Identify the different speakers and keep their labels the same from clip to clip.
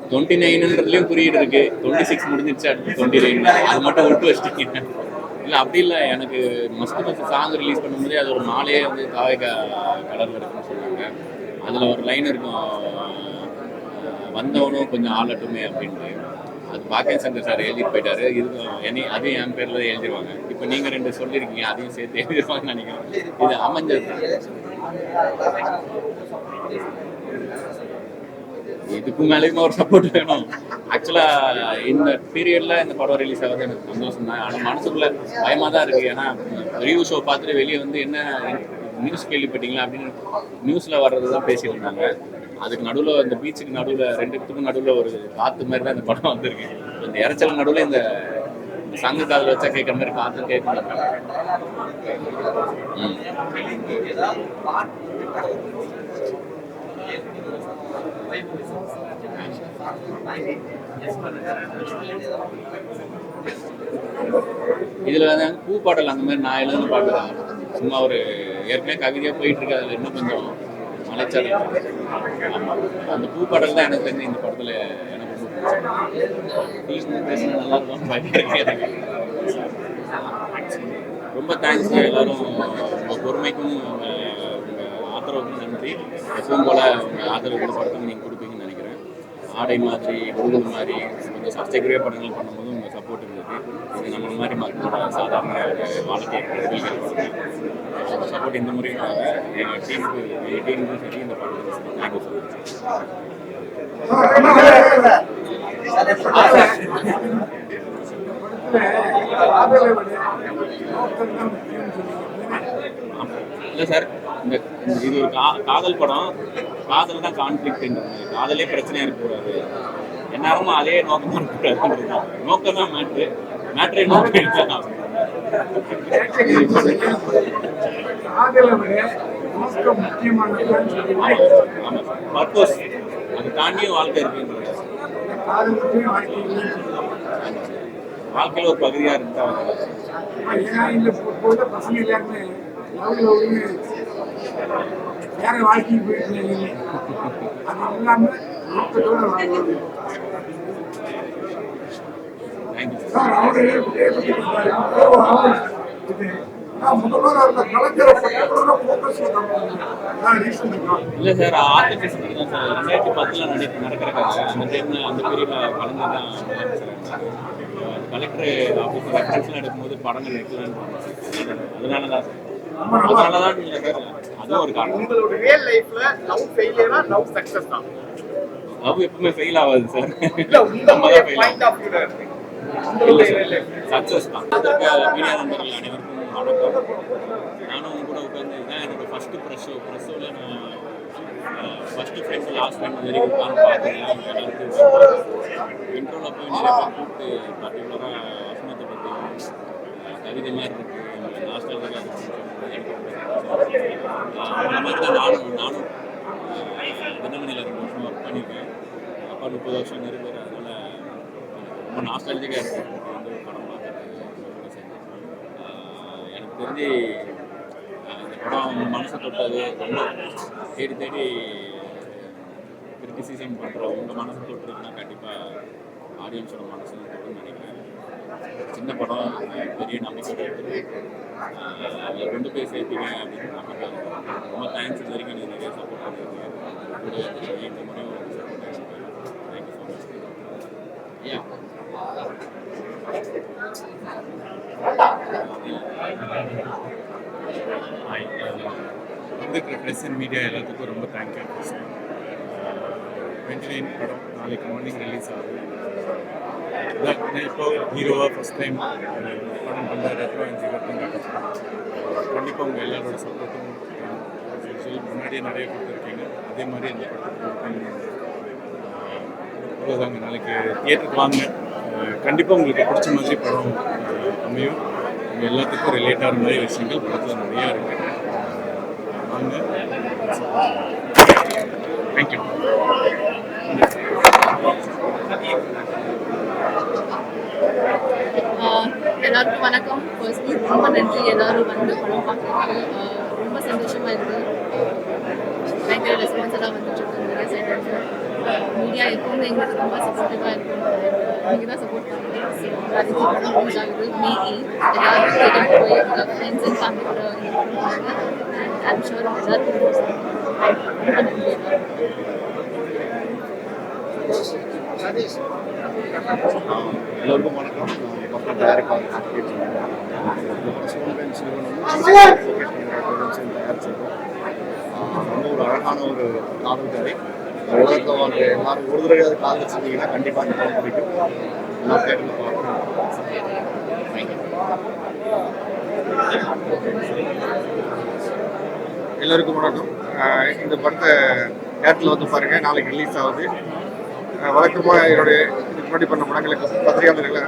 Speaker 1: $29 குறியீடு இருக்கு. 26 முடிஞ்சிருச்சு, அடுத்து 29 அது மட்டும் விட்டு வச்சுட்டீங்க. இல்லை அப்படி இல்லை, எனக்கு மஸ்ட் சாங் ரிலீஸ் பண்ணும்போதே அது ஒரு நாளே வந்து காவேகா கலரில் இருக்குன்னு சொன்னாங்க. அதில் ஒரு லைன் இருக்கும், வந்தவனும் கொஞ்சம் ஆளட்டுமே அப்படின்ட்டு. அது பாக்கியன் சங்கர் சார் எழுதிட்டு போயிட்டாரு. இது அதையும் என் பேரில் எழுதிடுவாங்க. இப்போ நீங்கள் 2 சொல்லியிருக்கீங்க, அதையும் சேர்த்து எழுதிருவாங்கன்னு நினைக்கிறேன். இது அமைஞ்சது. இதுக்கு மேலேயுமே ஒரு சப்போர்ட் வேணும். ஆக்சுவலாக இந்த பீரியடில் இந்த படம் ரிலீஸ் ஆகுது எனக்கு சந்தோஷம் தான். ஆனால் மனசுக்குள்ள பயமாக தான் இருக்குது. ஏன்னா ரிவ்யூ ஷோ பார்த்துட்டு வெளியே வந்து என்ன நியூஸ் கேள்விப்பட்டீங்களா அப்படின்னு நியூஸில் வர்றது தான் பேசிட்டு இருந்தாங்க. அதுக்கு நடுவில் இந்த பீச்சுக்கு நடுவில் 2 இடத்துக்கும் நடுவில் ஒரு காற்று மாதிரி தான் இந்த படம் வந்திருக்கு. இந்த இறைச்சல் நடுவில் இந்த சங்கு காதில் வச்சா கேட்குற மாதிரி காற்று கேட்கணும். இதுல வந்து பூ பாடல் அந்த மாதிரி நான் எழுதுன பாட்டு தான். சும்மா ஒரு ஏற்கனவே கவிதையா போயிட்டு இருக்கு, அதுல இன்னும் கொஞ்சம் மலைச்சாலை. அந்த பூ பாடல் தான் எனக்கு தெரிஞ்சு இந்த படத்துல எனக்கு நல்லா இருக்கும். ரொம்ப தேங்க்ஸ் எல்லாரும். உங்க பொறுமைக்கும் உங்க ஆதரவுக்கும் நன்றி. எப்பவும் போல உங்க ஆதரவு கூட படத்துக்கு நீங்க கொடுப்பீங்கன்னு நினைக்கிறேன். ஆடை மாதிரி குடுகுடு மாதிரி கொஞ்சம் சர்ச்சைக்குரிய படங்கள் பண்ணும்போது உங்கள் சப்போர்ட் இருந்தது. இது நம்ம மாதிரி மக்களோட சாதாரண வாழ்க்கை சப்போர்ட் இந்த முறையும் எங்கள் டீமுக்கும் சரி இந்த படத்துக்கு தேங்க்யூ ஸோ மச். இல்லை சார், இது ஒரு காதல் படம். காதல் தான் கான்ஃப்ளிக்ட்ன்றது. காதலே பிரச்சனையாக இருக்கக்கூடாது, எந்நேரமும் அதே நோக்கமாக இருக்கக்கூடாது. நோக்கம் தான் மேட்ரே நோக்கம். ஆமாம், பர்பஸ் அது தாண்டியும் வாழ்க்கை இருக்குன்றது. வாழ்க்கையில் ஒரு பகுதியாக இருந்தால்
Speaker 2: வேற வாழ்க்கைக்கு போயிட்டு அது இல்லாம நோக்கத்தோட வாழ்வாங்க.
Speaker 1: இல்லை சார், ஆர்டிஃபிஷியல் தான் சார். 2010 நடக்கிற கதை. அந்த டைமில் அந்த பீரியடில் கலந்து தான் கலெக்டர் ஆஃபீஸ் ரெஃபரன்ஸ்லாம் எடுக்கும்போது படங்கள் எடுக்கலான்னு. அதனால தான் சார். அதனால தான் இல்லை சார், அதுவும் ஒரு காரணம்.
Speaker 3: உங்களோட ரியல் லைஃப்ல லவ் ஃபெயிலியரா லவ் சக்சஸ் தான்?
Speaker 1: லவ் எப்பவுமே ஃபெயில் ஆகாது சார்.
Speaker 3: நம்ம தான் பாயிண்ட் ஆஃப் வியூல இருக்கு.
Speaker 1: இல்லை சார், சக்ஸஸ் தான். மீடியா நண்பர்கள் அனைவருக்கும் வணக்கம். நானும் உங்க கூட உட்காந்து இதுதான் என்னோட ஃபஸ்ட்டு ப்ரெஸ்ஸோவில் நான் ஃபஸ்ட்டு ஃப்ரெண்ட்ஸ் லாஸ்ட் ஃப்ரெண்ட் வரைக்கும் உட்காந்து பார்த்துருக்கேன். இன்ட்ரோவில் போய் நிறைய பேர் கூப்பிட்டு பர்டிகுலராக வசனத்தை பற்றி கவிதை மாதிரி இருக்குது, லாஸ்ட்டாக அந்த மாதிரி தான் நானும் தினமணியில் 2 வருஷம் ஒர்க் பண்ணியிருக்கேன். அப்பா 30 வருஷம் இருப்பார். அதனால் ரொம்ப நாஸ்டாலஜிக்காக இருக்கும் வந்து படம் பார்க்குறது. எனக்கு தெரிஞ்சு இந்த படம் மனசை தொட்டது ரொம்ப தேடி கிரிட்டிசிசம் பண்ணுற உங்கள் மனசை தொட்டுருக்குன்னா கண்டிப்பாக ஆடியன்ஸோட மனசு தொட்டுன்னு நினைக்கிறேன். சின்ன படம் பெரிய நம்பிக்கையோட இருக்குது. அதில் கொண்டு போய் சேர்த்தீங்க அப்படின்னு நம்பிக்கை. ரொம்ப தேங்க்ஸ். இது வரைக்கும் நீங்கள் நிறைய சப்போர்ட் பண்ணியிருக்கீங்க. கூட இந்த முறையும் சப்போர்ட் பண்ணியிருக்கேன். Thank you so much. ஐயா வந்துருக்கிற ப்ரெஸ் அண்ட் மீடியா எல்லாத்துக்கும் ரொம்ப தேங்க்யூ. 29 படம் நாளைக்கு மார்னிங் ரிலீஸ் ஆகுது. இப்போ ஹீரோவாக ஃபஸ்ட் டைம் படம் பண்ணுற கண்டிப்பாக உங்கள் எல்லாரோட சப்போர்ட்டும் முன்னாடியே நிறைய கொடுத்துருக்கீங்க. அதே மாதிரி அந்த படத்துக்கு அவ்வளோதாங்க. நாளைக்கு தியேட்டருக்கு வாங்க. கண்டிப்பாக உங்களுக்கு பிடிச்ச மாதிரி படம் அமையும். உங்கள் எல்லாத்துக்கும் ரிலேட் ஆகிற மாதிரி விஷயங்கள் படத்தில் நிறையா இருக்குது. தேங்க்யூ.
Speaker 4: எல்லாருக்கும் வணக்கம். ஃபர்ஸ்ட்லி ரொம்ப நன்றி எல்லாரும் வந்து படம் பார்க்குறதுக்கு. ரொம்ப சந்தோஷமாக இருக்குது. பயங்கர ரெஸ்பான்ஸ் எல்லாம் வந்துட்டு இருக்கு மீடியா சைட்லேருந்து. மீடியா எப்பவுமே எங்களுக்கு ரொம்ப சப்போர்ட்டிவாக இருக்கும். நீங்கள் தான் சப்போர்ட் பண்ணுங்க. ஸோ அதுக்கு படம் ரிலீஸ் ஆகுது May 8. எல்லாரும் தேட்டருக்கு போய் ஃப்ரெண்ட்ஸ் அண்ட் ஃபேமிலி கூட பாருங்க. ஐம் ஷூர் எல்லாருக்கும் ரொம்ப நன்றி எல்லாரும்.
Speaker 5: எல்லோருக்கும் வணக்கம். பக்கம் தயாரிப்பாளர் தயாரிச்சிருக்கோம். ரொம்ப ஒரு அழகான ஒரு காதல் கதை. உலகத்தில் வந்து எல்லாரும் ஒரு தடவை அது காதலிச்சிருந்தீங்கன்னா கண்டிப்பாக இந்த படம் பிடிக்கும். எல்லா தேட்டரில் பார்க்கணும். எல்லோருக்கும் வணக்கம். இந்த படத்தை தேட்டரில் வந்து பாருங்கள். நாளைக்கு ரிலீஸ் ஆகுது. வழக்கமாக என்னுடைய இதுக்கு முன்னாடி பண்ண படங்களுக்கு பத்திரிகையாளர்களை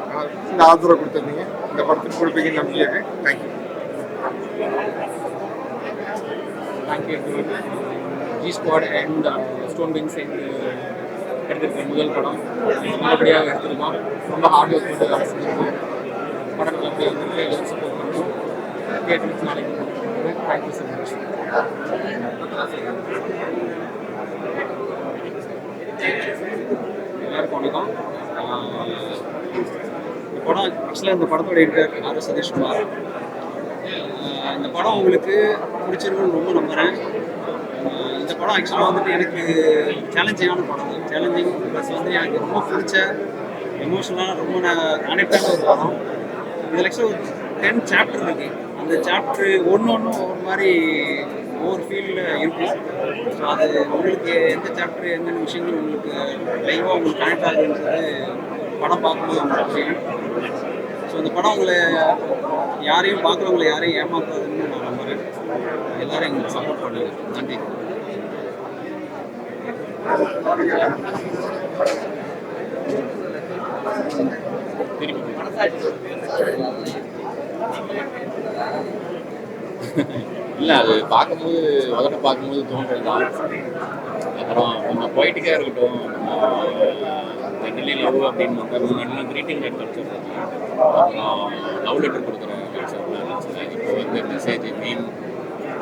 Speaker 5: இந்த ஆதரவு கொடுத்துருந்தீங்க. இந்த படத்துக்கு கொடுப்பீங்கன்னு நம்பிக்கை இருக்கு. Thank you.
Speaker 1: Thank you G squad and stone bench சேர்ந்து எடுத்திருக்க முதல் படம் நல்லபடியாக எடுத்திருக்கோம். ரொம்ப ஹார்ட் ஒர்க் போட்டு வேலை செஞ்சுருக்கோம். படம் நல்லபடியாக வந்துருக்கு. எல்லாரும் சப்போர்ட் பண்ணுறோம். தியேட்டருக்கு நாளைக்கு தேங்க்யூ ஸோ மச். எல்லாருக்கும் வணக்கம். இந்த படம் ஆக்சுவலாக இந்த படத்தோட எடிட்டர் ஆர் சதீஷ்குமார். இந்த படம் உங்களுக்கு பிடிச்சிருக்குன்னு ரொம்ப நம்புகிறேன். இந்த படம் ஆக்சுவலாக வந்துட்டு எனக்கு சேலஞ்சிங்கான படம். சேலஞ்சிங் ப்ளஸ் வந்து எனக்கு ரொம்ப பிடிச்ச எமோஷனலாக ரொம்ப கனெக்டான ஒரு படம். இதில் ஆக்சுவலாக ஒரு 10 சாப்டர் இருக்குது. அந்த சாப்டர் ஒன்று ஒவ்வொரு மாதிரி ஒவ்வொரு ஃபீல்டில் இருக்கும். ஸோ அது உங்களுக்கு எந்த சாப்டர் என்னென்ன விஷயங்கள் உங்களுக்கு லைவாக உங்களுக்கு கனெக்ட் ஆகுதுன்றது படம் பார்க்கும்போது உங்களுக்கு தெரியும். ஸோ இந்த படம் உங்களை யாரையும் பார்க்குறவங்களை யாரையும் ஏமாத்தாதுன்னு நான் நம்புகிறேன். எல்லோரும் எங்களுக்கு சப்போர்ட் பண்ணுங்க. நன்றி. இல்லை அது பார்க்கும்போது முதல்ல பார்க்கும்போது தோன்றது தான். அப்புறம் கொஞ்சம் பொய்ட்டிக்காக இருக்கட்டும். ஜென்ரலி லவ் அப்படின்னு முன்னாடிலாம் க்ரீட்டிங் கார்டு கல்ச்சர், அப்புறம் லவ் லெட்டர் கொடுக்குற கல்ச்சர்லாம் இருந்துச்சு. இப்போ வந்து மெசேஜ் மீம்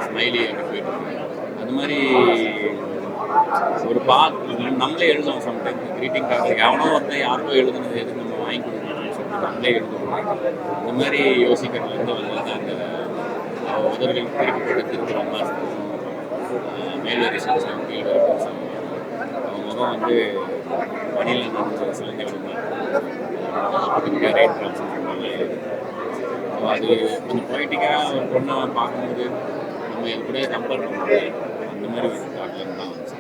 Speaker 1: ஸ்மைலி அப்படி போயிட்டு அது மாதிரி ஒரு நம்மளே எழுதுவோம். சம்டைம் க்ரீட்டிங் கார்டு எவனோ வந்து யாருக்கோ எழுதுனது எதுக்கு நம்ம வாங்கி கொடுக்கணும்னு சொல்லிட்டு நம்மளே எழுதுவோம். இந்த மாதிரி யோசிக்கிறதுலேருந்து வந்து அந்த உதவிகள் திருப்பி திருப்பி ரொம்ப மேல்வரி செஞ்சோம், கீழ்வரி செஞ்சோம். அவங்க முகம் வந்து மணியில் நினைச்ச சிலந்தி விடுமா ரேட் ஸோ அது கொஞ்சம் பொலிட்டிக்காக ஒரு பொண்ணை பார்க்கும்போது நம்ம இது கூட கம்பேர் பண்ணுறது அந்த மாதிரி ஒரு தாட்லேருந்து தான் வந்துச்சு.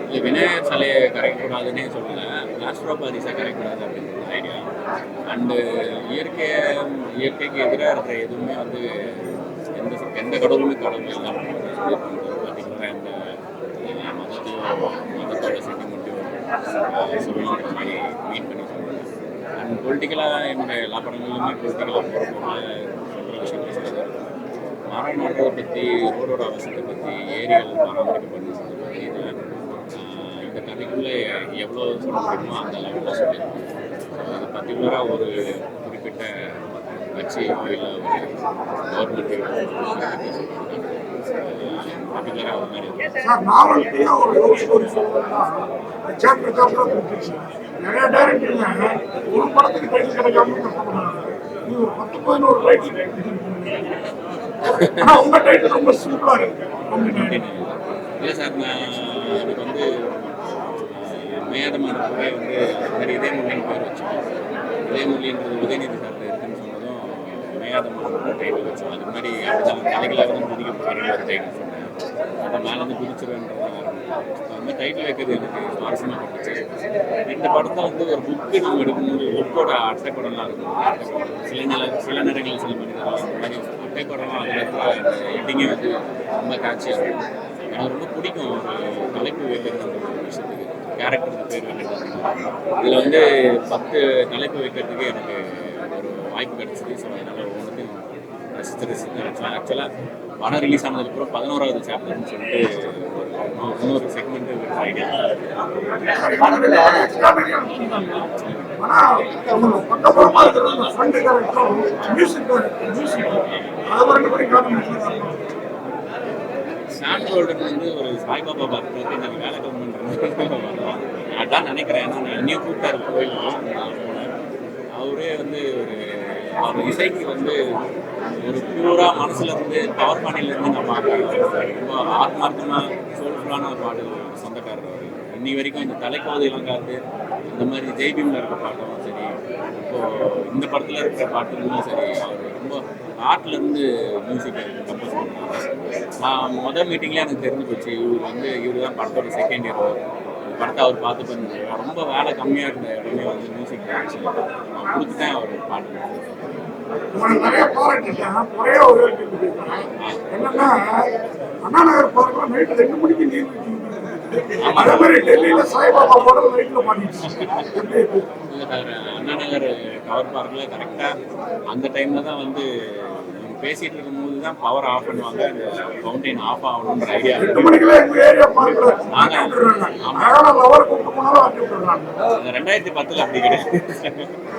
Speaker 1: இல்லை விநாயகர் சிலையை கரைக்கக்கூடாதுன்னே சொல்லலை, பிளாஸ்டர் ஆஃப் பாரிஸை கரைக்கக்கூடாது அப்படின்றது ஐடியா. அண்டு இயற்கைக்கு எதிராக இருக்கிற எதுவுமே வந்து எந்த கடவுளுமே கடவுள் எல்லாம் பர்டிகுலராக எந்த மதத்தோட சென்டிமெண்ட்டையும் சொல்லணுன்ற மாதிரி மீன் பண்ணி சொல்லுவேன். அண்ட் பொலிட்டிக்கலாக என்னுடைய எல்லா படங்களிலுமே பொலிட்டிக்கலாக போகிற சொல்கிற விஷயங்கள் சிலது இருக்கும். மரம் நடுறதை பற்றி, ரோடோட அவசியத்தை பற்றி, ஏரிகள் பராமரிக்கப்படுறது பற்றி இந்த கதைக்குள்ளே எவ்வளோ சொல்ல முடியுமோ அந்த லெவலில் சொல்லியிருக்கோம். அது பர்டிகுலராக ஒரு குறிப்பிட்ட கட்சியோ இல்லை ஒரு கவர்மெண்ட்டையோ பர்டிகுலராக ஒரு மாதிரி
Speaker 2: சார் நாவல்கிட்டயே ஒரு லவ் ஸ்டோரி சொல்லணும்னா சாப்டர் சாப்டராக பிடிச்சிருச்சு. நிறைய டேரக்டருங்க ஒரு படத்துக்கு டைட்டில் கிடைக்காம கஷ்டப்படுறாங்க. இது ஒரு 10-11 டைட்டில். ஆனால் உங்கள் டைட்டில் ரொம்ப சிம்பிளாக இருக்கு.
Speaker 1: இல்லை சார், நான் எனக்கு வந்து மேயாதமான கூட வந்து மாதிரி இதே மொழின்னு பேர் வச்சோம். இதே மொழின்றது உதயநிதி சார்ட்ட இருக்குன்னு சொன்னதும் மேயாதமான டைட்டில் வச்சோம். அது மாதிரி அப்படிதான் தலைகளாக தான் குதிக்க போகிறேன் ஒரு டைட்டில் சொன்னேன். அப்புறம் மேலே வந்து குதிச்சிருவேன்றதான் அது மாதிரி டைட்டில் வைக்கிறது எனக்கு சுவாரஸ்யமாக பட்டுச்சு. இந்த படத்தை வந்து ஒரு புக்கு நம்ம எடுக்கும்போது புக்கோட அட்டைப்படம்லாம் இருக்கும். சில நேரங்களில் சில மனிதர்கள் அந்த மாதிரி அட்டைப்படம்லாம் அதில் இருக்கிற எட்டிங்கே வந்து ரொம்ப காட்சியாக இருக்கும். எனக்கு ரொம்ப பிடிக்கும் ஒரு தலைப்பு வைக்கிறது அந்த ஒரு விஷயத்துக்கு, கேரக்டருக்கு பேர் வைக்கிறது. இதில் வந்து 10 தலைப்பு வைக்கிறதுக்கு எனக்கு ஒரு வாய்ப்பு கிடைச்சிது. ஸோ அதனால் ஒவ்வொன்றுத்தையும் ரசித்து ஆக்சுவலாக படம் ரிலீஸ் ஆனதுக்கப்புறம் 11வது சாப்டர்னு சொல்லிட்டு இன்னொரு செக்மெண்ட்டு ஐடியா.
Speaker 2: ஆனா பக்கப்புறமா இருக்கிற அந்த ஃப்ரெண்டு கேரக்டரும் மியூசிக் அது ரெண்டு பேரும் காரணம்
Speaker 1: சாம் கோல்டன் வந்து ஒரு சாய்பாபா பக்தருக்கு எனக்கு வேலை கவர்மெண்ட் அதான் நினைக்கிறேன். ஏன்னா நான் இன்னும் கூப்பிட்டாரு கோயிலுக்கு நான் போனேன். அவரே வந்து அவர் இசைக்கு வந்து ஒரு பியூரா மனசுல இருந்து பவர் பாணியிலேருந்து நான் பார்க்குறேன். ரொம்ப ஆத்மார்த்தமாக சோல்ஃபுல்லான ஒரு பாடல் சொந்தக்காரர் அவர். இன்னி வரைக்கும் இந்த தலைக்கோதை இளங்காத்து இந்த மாதிரி ஜெய்பீமில் இருக்க பாட்டும் சரி, இப்போது இந்த படத்தில் இருக்கிற பாட்டுகளும் சரி, அவர் ரொம்ப ஆர்ட்லேருந்து மியூசிக்கை கம்போஸ் பண்ணுறாங்க. நான் மொதல் மீட்டிங்லேயே எனக்கு தெரிஞ்சு போச்சு இவர் தான் படத்தோட செகண்ட் இயர். படத்தை அவர் பார்த்து பண்ணி ரொம்ப வேலை கம்மியாக இருந்த இடமே வந்து மியூசிக் நான் கொடுத்துட்டேன் அவர் பாட்டு.
Speaker 2: உங்களுக்கு நிறைய பாராட்டிட்டேன். ஒரே ஒரு கேள்வி கேட்கிறேன். என்னன்னா அண்ணா நகர் போறப்ப நைட்டு 2 மணிக்கு நீர் அதே மாதிரி டெல்லியில சாய்பாபா போட நைட்ல பண்ணிட்டு
Speaker 1: இல்லை சார், அண்ணா நகர் கவர் பார்க்கில் கரெக்டாக அந்த டைமில் தான் வந்து பேசிகிட்டு இருக்கும்போது தான் பவர் ஆஃப் பண்ணுவாங்க, அந்த ஃபவுண்டைன் ஆஃப் ஆகணுன்ற ஐடியா.
Speaker 2: 2 மணிக்கெல்லாம் எங்க ஏரியா பார்க்கல. அதனால லவர் கூப்பிட்டு போனாலும் ஆட்டி விட்டுறாங்க.
Speaker 1: 2010 அப்படி கிடையாது.